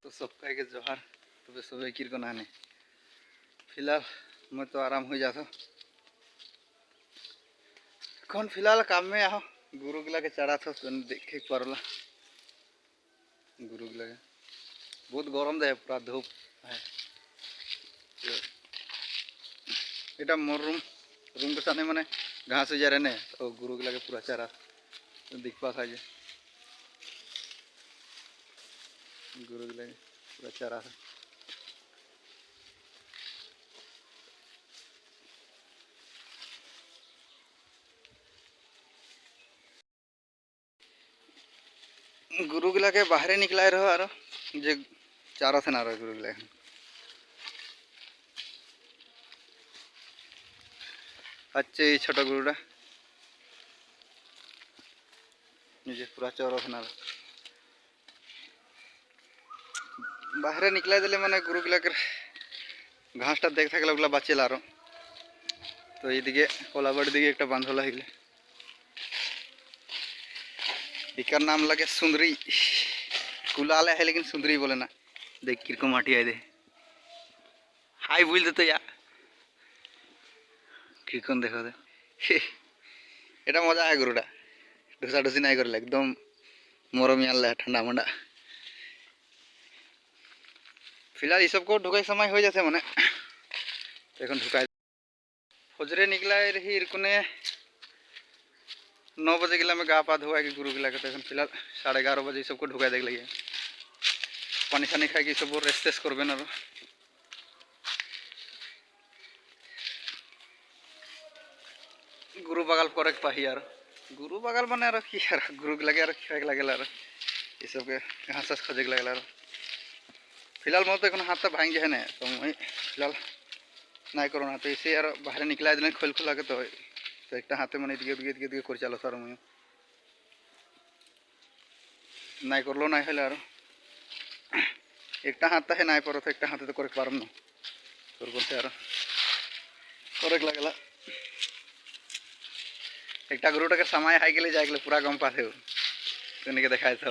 तो सबका के जोहार तब सब किरको नाने फिलहाल मैं तो आराम हो जाता कौन फिलहाल काम में आओ गुरु गिला के चढ़ा था तो देखे परला गुरु गिला के बहुत गरम दे पूरा धूप है इटा मोर रूम के सामने माने घास जा रहे ने तो गुरु गिला के पूरा चढ़ा तो दिख पा था गुरु गिला के पूरा चढ़ा था गुरु गिला के बाहर निकला रहो आरो जे चारा से ना रहो गुरु गिला अच्छे छोटा गुरुड़ा निजे पूरा चौरा से ना बाहर निकला दिले माने गुरु गिला के घासटा देख थाकले ओगला बाचेला आरो तो ये कोलाबाड़ी दिखे एक बांधला हिगले इकर नाम लगे सुंदरी कुलाले है लेकिन सुंदरी बोले ना देख किरको माटी आए दे हाई बोल देते या किरकन देखो दे एटा मजा है गुरुडा ढुसा ढुसी नहीं कर एकदम मरमियाल ठंडा मंडा फिलहाल ये सब को ढुकाई समय हो जाते मैंने এখন ढुकाई फजरे निकला रही इरकुने 9 बजे गिला में गा पा धोआ कि गुरु गिला के तो फिलहाल 11:30 बजे सबको ढुका देख लगे पानी सानी खाई सब रेस्ट टेस्ट करबेन और गुरु बगल करे पाही यार गुरु बगल माने यार की यार गुरु लगे यार खाए लगे यार ये सब के घास खोजे लगे यार फिलहाल मैं तो हाथ तो भांग जाए ना तो मैं फिलहाल नहीं करो ना तो इसे यार बाहर निकला दिन खोल खोला के तो एक हाथे मैंने दिगे कर चलो सर मैं नहीं करलो नहीं हल यार एक हाथ है नहीं पर एक हाथे तो करे पारम ना कर करते यार करे लगेला एक गुरुटा के समय हाई के लिए जाए पूरा गम पाते हो तो देखा था